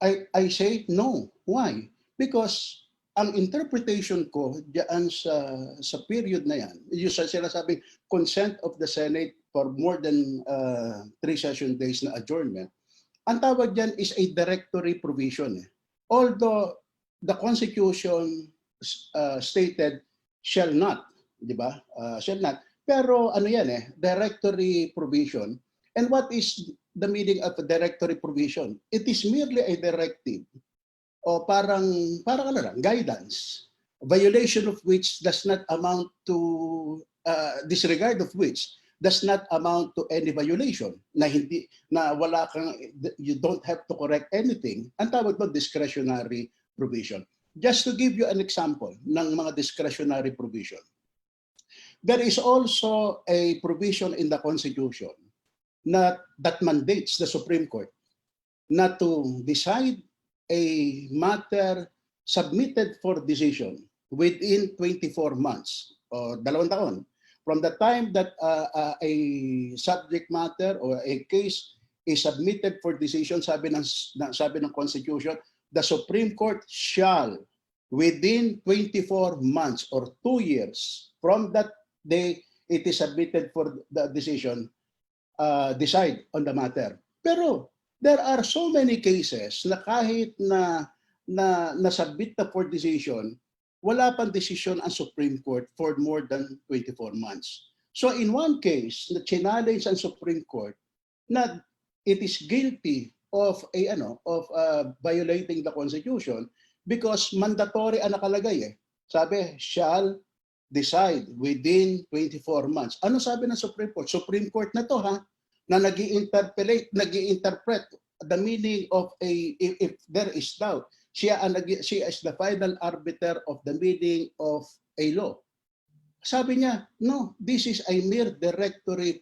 I say no. Why? Because ang interpretation ko diyan sa period na yan, yung sila sabing consent of the Senate for more than 3 session days na adjournment, ang tawag diyan is a directory provision. Although the Constitution stated shall not, di ba? Shall not. Pero ano yan directory provision. And what is the meaning of a directory provision? It is merely a directive o parang ano lang, guidance, violation of which does not amount to disregard of which does not amount to any violation na wala kang, you don't have to correct anything. Ang tawag doon discretionary provision. Just to give you an example ng mga discretionary provision. There is also a provision in the Constitution that mandates the Supreme Court not to decide a matter submitted for decision within 24 months or 2 taon from the time that a subject matter or a case is submitted for decision. Sabi ng Constitution, the Supreme Court shall within 24 months or 2 years from that day it is submitted for the decision, decide on the matter. Pero there are so many cases na kahit na submit na for decision, wala pang decision ang Supreme Court for more than 24 months. So in one case, na challenge ang Supreme Court na it is guilty of violating the Constitution because mandatory ang nakalagay Sabi, shall decide within 24 months. Ano sabi ng Supreme Court? Supreme Court na to na nag-i-interpret the meaning of if there is doubt. Siya is the final arbiter of the meaning of a law. Sabi niya, no, this is a mere directory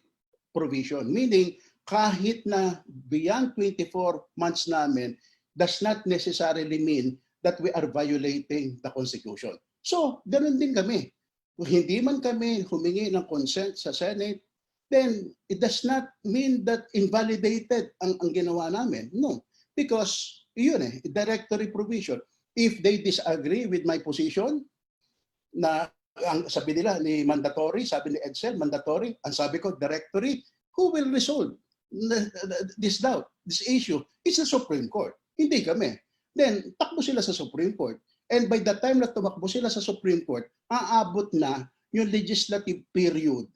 provision. Meaning, kahit na beyond 24 months namin, does not necessarily mean that we are violating the Constitution. So, ganun din kami. Kung hindi man kami humingi ng consent sa Senate, then it does not mean that invalidated ang ginawa namin. No, because yun directory provision. If they disagree with my position, na ang sabi nila ni mandatory, sabi ni Edsel, mandatory, ang sabi ko directory, who will resolve this doubt, this issue? It's the Supreme Court, hindi kami. Then, takbo sila sa Supreme Court. And by the time na tumakbo sila sa Supreme Court, aabot na yung legislative period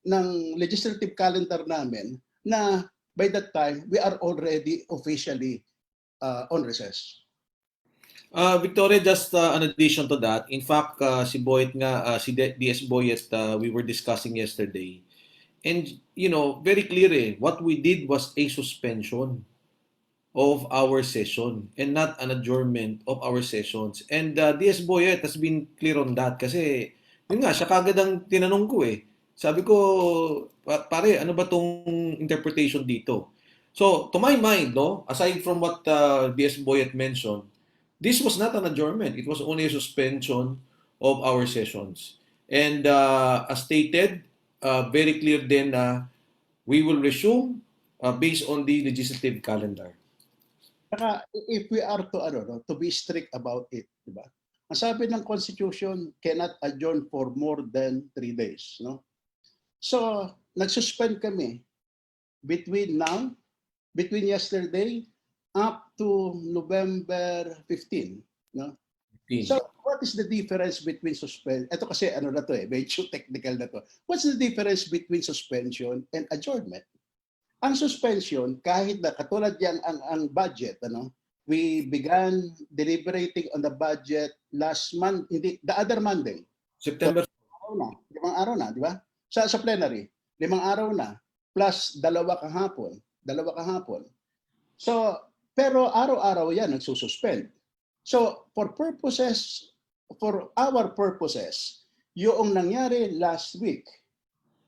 ng legislative calendar namin na by that time, we are already officially on recess. Victoria, just an addition to that, in fact, si Boyet nga, si DS Boyet, we were discussing yesterday. And, very clear what we did was a suspension of our session and not an adjournment of our sessions. And DS Boyet has been clear on that kasi yun nga, siya kagad ang tinanong ko Sabi ko, pare, ano ba tong interpretation dito? So, to my mind, aside from what DS Boyet mentioned, this was not an adjournment. It was only a suspension of our sessions. And as stated, very clear din na we will resume based on the legislative calendar. Saka, if we are to be strict about it, di ba? Ang sabi ng Constitution cannot adjourn for more than 3 days, no? So, nagsuspend kami between yesterday up to November 15, no? So, what is the difference between Ito kasi ano na to medyo technical na to. What's the difference between suspension and adjournment? Ang suspension, kahit na katulad yan ang budget, we began deliberating on the budget last month, the other Monday. September. Limang araw na, di ba? Sa plenary, 5 araw na, plus dalawa kahapon. So, pero araw-araw yan nagsususpend. So, for our purposes, yung nangyari last week,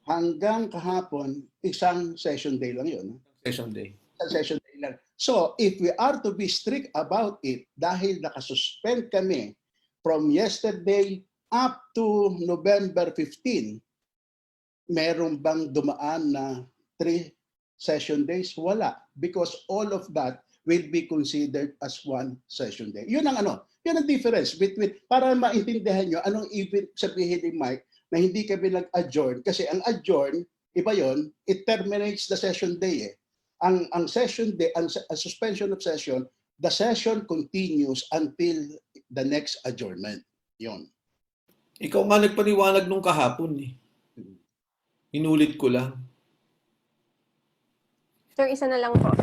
hanggang kahapon, isang session day lang yun. Session day. Isang session day lang. So, if we are to be strict about it, dahil nakasuspend kami from yesterday up to November 15, meron bang dumaan na 3 session days? Wala. Because all of that will be considered as one session day. Yun ang difference between, para maintindihan nyo, anong ibig sabihin ni Mike na hindi kami nag-adjourn. Kasi ang adjourn, iba yon, it terminates the session day. Ang session day, ang suspension of session, the session continues until the next adjournment. Yon. Ikaw nga nagpaliwanag nung kahapon eh. Inulit ko lang. Sir, isa na lang po.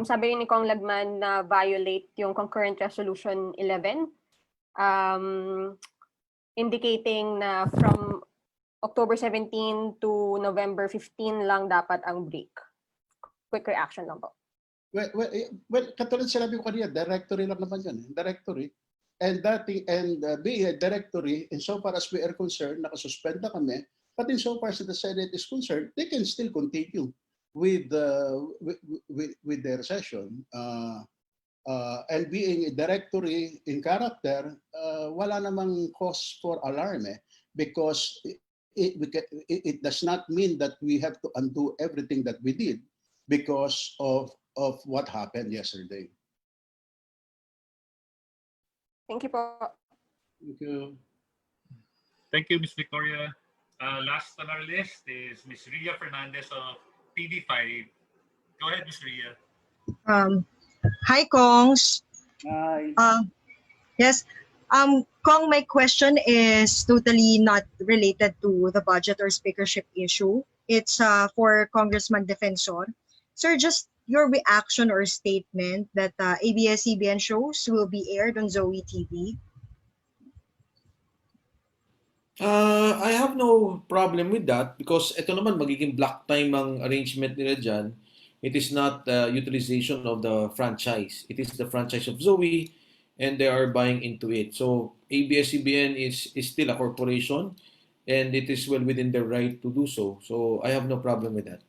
Sabi ni Kong Lagman na violate yung concurrent resolution 11. Indicating na from October 17 to November 15 lang dapat ang break. Quick reaction lang po. Well, katulad sinabi ko kanina, directory lang naman yan. Directory. And being a directory, insofar as we are concerned, nakasuspend na kami, but insofar as the Senate is concerned, they can still continue with their session. And being a directory in character, wala namang cause for alarm because it does not mean that we have to undo everything that we did because of what happened yesterday. Thank you po. Thank you. Thank you, Ms. Victoria. Last on our list is Ms. Ria Fernandez of PD5. Go ahead, Ms. Ria. Hi, Kongs. Hi. Yes. Kong, my question is totally not related to the budget or speakership issue. It's for Congressman Depensor. Sir, just your reaction or statement that ABS-CBN shows will be aired on Zoe TV. I have no problem with that because ito naman magiging block time ang arrangement nila dyan. It is not utilization of the franchise. It is the franchise of Zoe and they are buying into it. So ABS-CBN is still a corporation and it is well within their right to do so. So I have no problem with that.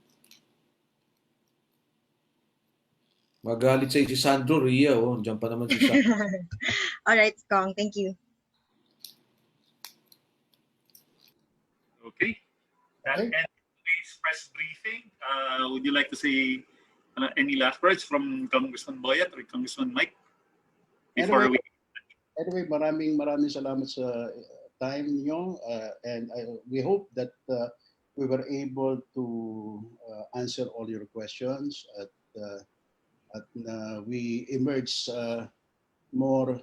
Magalit sa si Sandro Ria, diyan pa naman si Sandro. All right, Kong. Thank you. Okay. That ends today's press briefing. Would you like to say any last words from Congressman Boyet or Congressman Mike? Anyway, maraming salamat sa time niyo and we hope that we were able to answer all your questions at we emerge more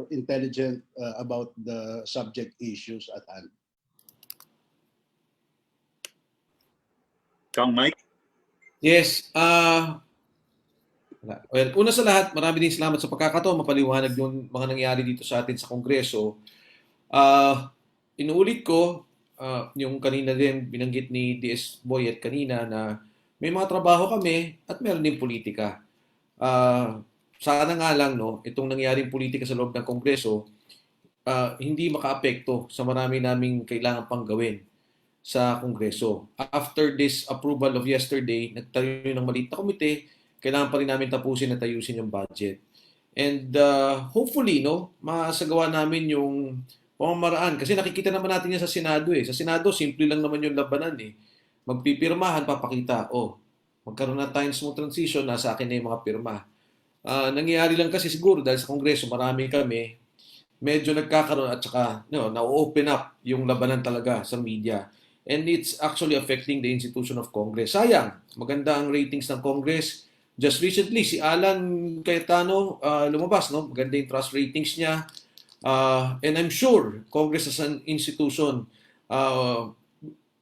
intelligent about the subject issues at hand. Kang Mike? Yes. Well, una sa lahat, marami din salamat sa pagkakataon mapaliwanag yung mga nangyari dito sa atin sa Kongreso. Inuulit ko, yung kanina din binanggit ni DS Boyet kanina na may mga trabaho kami at meron din politika. Sana nga lang, itong nangyaring politika sa loob ng Kongreso, hindi makaapekto sa marami naming kailangan pang gawin sa Kongreso. After this approval of yesterday, nagtayo ng maliit na komite, kailangan pa rin namin tapusin at ayusin yung budget. And hopefully, masagawa namin yung pamamaraan. Kasi nakikita naman natin yan sa Senado. Sa Senado, simple lang naman yung labanan. Magpipirmahan, papakita, magkaroon na tayo ng smooth transition, nasa akin na yung mga pirma. Nangyayari lang kasi siguro dahil sa Kongreso, marami kami, medyo nagkakaroon at saka na-open up yung labanan talaga sa media. And it's actually affecting the institution of Congress. Sayang, maganda ang ratings ng Congress, Just recently, si Alan Cayetano lumabas, no? Maganda yung trust ratings niya. And I'm sure Congress as an institution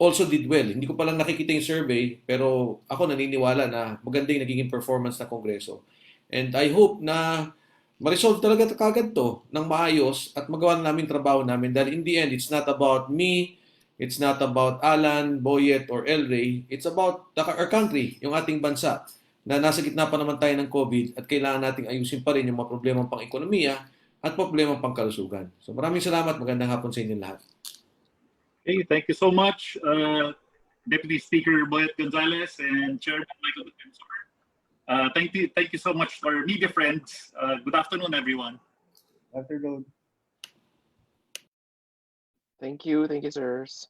also did well. Hindi ko pa lang nakikita yung survey, pero ako naniniwala na maganda yung nagiging performance ng Kongreso. And I hope na ma-resolve talaga kagad to ng maayos at magawa namin trabaho namin dahil in the end, it's not about me, it's not about Alan, Boyet, or El Rey. It's about our country, yung ating bansa, na nasa gitna pa naman tayo ng COVID at kailangan nating ayusin pa rin yung mga problemang pang-ekonomiya at problemang pang-kalusugan. So maraming salamat. Magandang hapon sa inyo lahat. Okay, thank you so much, Deputy Speaker Boyet Gonzales and Chairman Michael Depensor. Thank you so much for media friends. Good afternoon, everyone. Afternoon. Thank you, sirs.